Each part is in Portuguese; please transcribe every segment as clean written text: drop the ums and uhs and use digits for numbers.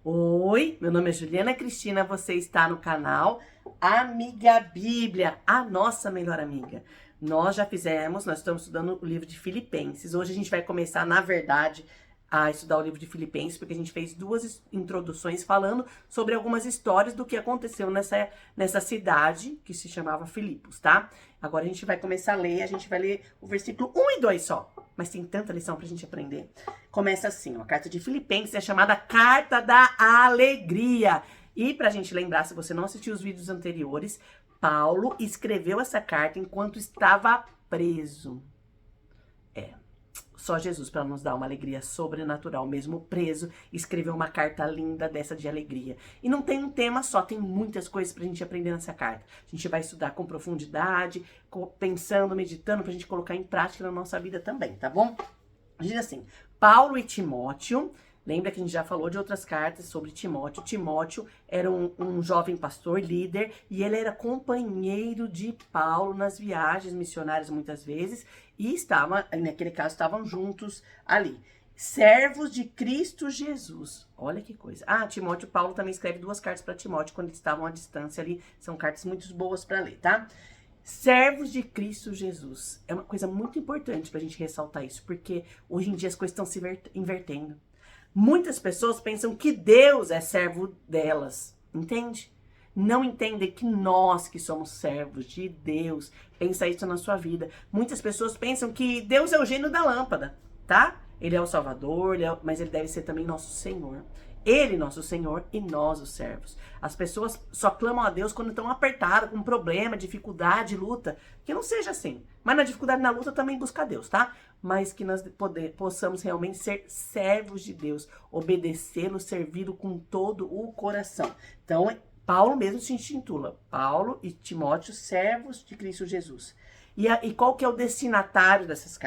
Oi, meu nome é Juliana Cristina, você está no canal Amiga Bíblia, a nossa melhor amiga. Nós estamos estudando o livro de Filipenses. Hoje a gente vai começar, na verdade, a estudar o livro de Filipenses, porque a gente fez duas introduções falando sobre algumas histórias do que aconteceu nessa cidade que se chamava Filipos, tá? Agora a gente vai começar a ler, a gente vai ler o versículo 1 e 2 só. Mas tem tanta lição pra gente aprender. Começa assim, ó, a carta de Filipenses é chamada Carta da Alegria. E pra gente lembrar, se você não assistiu os vídeos anteriores, Paulo escreveu essa carta enquanto estava preso. Só Jesus, para nos dar uma alegria sobrenatural, mesmo preso, escreveu uma carta linda dessa de alegria. E não tem um tema só, tem muitas coisas pra gente aprender nessa carta. A gente vai estudar com profundidade, pensando, meditando, pra gente colocar em prática na nossa vida também, tá bom? Diz assim, Paulo e Timóteo. Lembra que a gente já falou de outras cartas sobre Timóteo. Timóteo era um jovem pastor, líder, e ele era companheiro de Paulo nas viagens missionárias muitas vezes, e naquele caso, estavam juntos ali. Servos de Cristo Jesus. Olha que coisa. Timóteo, Paulo também escreve duas cartas para Timóteo quando eles estavam à distância ali. São cartas muito boas para ler, tá? Servos de Cristo Jesus. É uma coisa muito importante pra gente ressaltar isso, porque hoje em dia as coisas estão se invertendo. Muitas pessoas pensam que Deus é servo delas, entende? Não entendem que nós que somos servos de Deus, pensa isso na sua vida. Muitas pessoas pensam que Deus é o gênio da lâmpada, tá? Ele é o Salvador, mas ele deve ser também nosso Senhor. Ele, nosso Senhor, e nós, os servos. As pessoas só clamam a Deus quando estão apertadas, com problema, dificuldade, luta. Que não seja assim. Mas na dificuldade e na luta também busca a Deus, tá? Mas que nós possamos realmente ser servos de Deus, obedecê-lo, servi-lo com todo o coração. Então, Paulo mesmo se intitula Paulo e Timóteo, servos de Cristo Jesus. E qual que é o destinatário dessa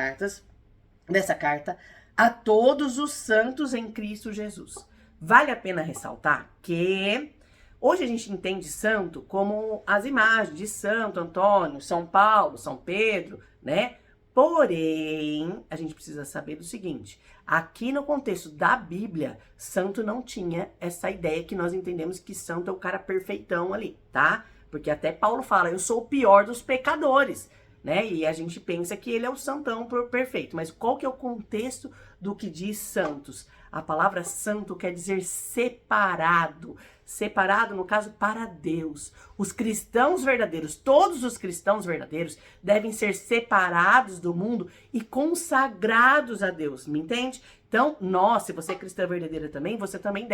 carta? A todos os santos em Cristo Jesus. Vale a pena ressaltar que hoje a gente entende santo como as imagens de Santo Antônio, São Paulo, São Pedro, né? Porém, a gente precisa saber do seguinte, aqui no contexto da Bíblia, santo não tinha essa ideia que nós entendemos que santo é o cara perfeitão ali, tá? Porque até Paulo fala, eu sou o pior dos pecadores, né? E a gente pensa que ele é o santão perfeito, mas qual que é o contexto do que diz santos? A palavra santo quer dizer separado. Separado, no caso, para Deus. Os cristãos verdadeiros, todos os cristãos verdadeiros, devem ser separados do mundo e consagrados a Deus, me entende? Então, se você é cristã verdadeira também, você também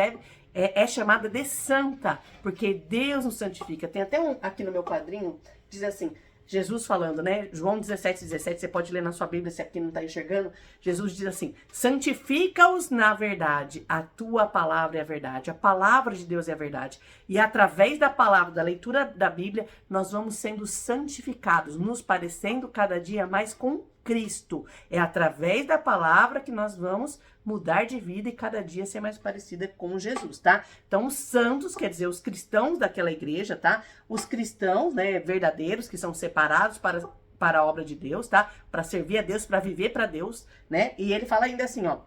é chamada de santa, porque Deus nos santifica. Tem até aqui no meu quadrinho, diz assim, Jesus falando, né? João 17, você pode ler na sua Bíblia se aqui não está enxergando. Jesus diz assim, santifica-os na verdade, a tua palavra é a verdade, a palavra de Deus é a verdade. E através da palavra, da leitura da Bíblia, nós vamos sendo santificados, nos parecendo cada dia mais com Cristo. É através da palavra que nós vamos mudar de vida e cada dia ser mais parecida com Jesus, tá? Então, os santos, quer dizer, os cristãos daquela igreja, tá? Os cristãos, né, verdadeiros, que são separados para a obra de Deus, tá? Para servir a Deus, para viver para Deus, né? E ele fala ainda assim, ó,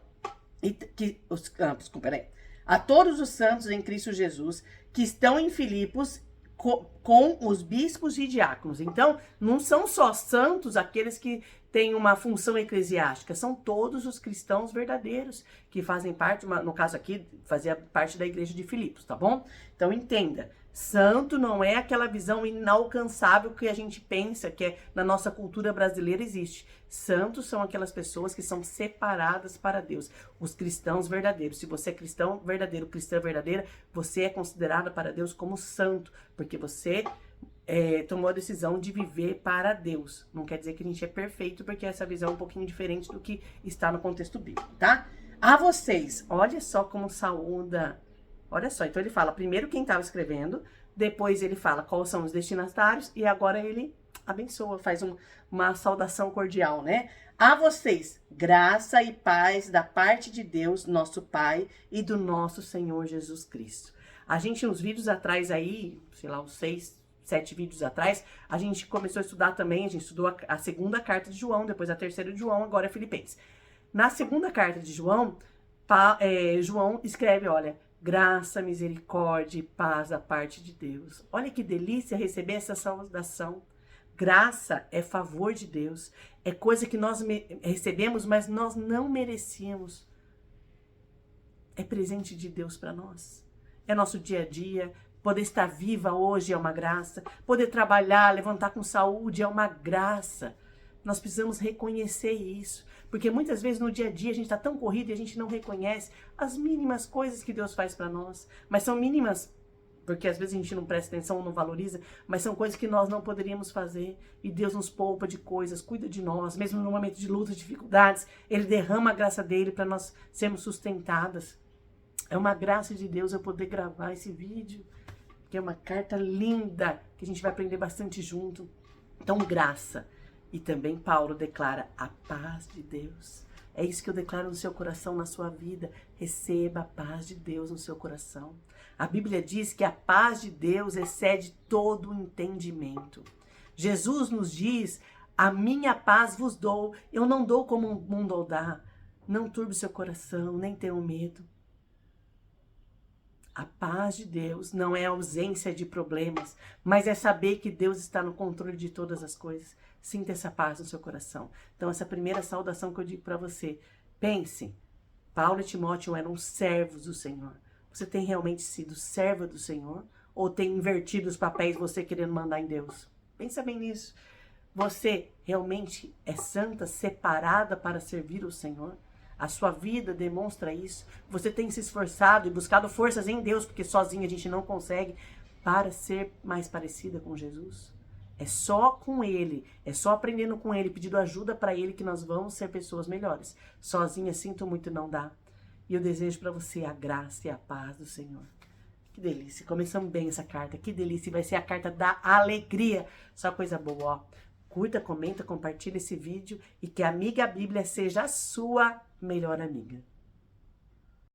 a todos os santos em Cristo Jesus que estão em Filipos com os bispos e diáconos. Então, não são só santos aqueles que têm uma função eclesiástica, são todos os cristãos verdadeiros que fazem parte, no caso aqui, fazia parte da igreja de Filipos, tá bom? Então, entenda, santo não é aquela visão inalcançável que a gente pensa que na nossa cultura brasileira existe. Santos são aquelas pessoas que são separadas para Deus, os cristãos verdadeiros. Se você é cristão verdadeiro, cristã verdadeira, você é considerada para Deus como santo, porque você tomou a decisão de viver para Deus. Não quer dizer que a gente é perfeito, porque essa visão é um pouquinho diferente do que está no contexto bíblico, tá? A vocês, olha só como saúda. Olha só, então ele fala primeiro quem estava escrevendo, depois ele fala quais são os destinatários e agora ele abençoa, faz uma saudação cordial, né? A vocês, graça e paz da parte de Deus, nosso Pai, e do nosso Senhor Jesus Cristo. A gente, uns vídeos atrás aí, sei lá, uns 7 vídeos atrás, a gente começou a estudar também, a gente estudou a segunda carta de João, depois a terceira de João, agora é Filipenses. Na segunda carta de João, João escreve, olha, Graça, misericórdia e paz da parte de Deus. Olha que delícia receber essa saudação. Graça é favor de Deus. É coisa que nós recebemos, mas nós não merecíamos. É presente de Deus para nós. É nosso dia a dia. Poder estar viva hoje é uma graça. Poder trabalhar, levantar com saúde é uma graça. Nós precisamos reconhecer isso. Porque muitas vezes no dia a dia a gente está tão corrido e a gente não reconhece as mínimas coisas que Deus faz para nós. Mas são mínimas, porque às vezes a gente não presta atenção ou não valoriza, mas são coisas que nós não poderíamos fazer. E Deus nos poupa de coisas, cuida de nós. Mesmo no momento de luta, dificuldades, Ele derrama a graça dEle para nós sermos sustentadas. É uma graça de Deus eu poder gravar esse vídeo, que é uma carta linda, que a gente vai aprender bastante junto. Então, graça. E também Paulo declara a paz de Deus. É isso que eu declaro no seu coração, na sua vida. Receba a paz de Deus no seu coração. A Bíblia diz que a paz de Deus excede todo o entendimento. Jesus nos diz, a minha paz vos dou. Eu não dou como o mundo dá. Não turbe o seu coração, nem tenha medo. A paz de Deus não é a ausência de problemas, mas é saber que Deus está no controle de todas as coisas. Sinta essa paz no seu coração. Então, essa primeira saudação que eu digo para você. Pense, Paulo e Timóteo eram servos do Senhor. Você tem realmente sido serva do Senhor? Ou tem invertido os papéis você querendo mandar em Deus? Pensa bem nisso. Você realmente é santa, separada para servir o Senhor? A sua vida demonstra isso. Você tem se esforçado e buscado forças em Deus, porque sozinho a gente não consegue, para ser mais parecida com Jesus? É só com Ele, é só aprendendo com Ele, pedindo ajuda para Ele que nós vamos ser pessoas melhores. Sozinha, sinto muito, não dá. E eu desejo para você a graça e a paz do Senhor. Que delícia. Começamos bem essa carta. Que delícia. E vai ser a carta da alegria. Só coisa boa, ó. Curta, comenta, compartilha esse vídeo e que a Amiga Bíblia seja a sua melhor amiga.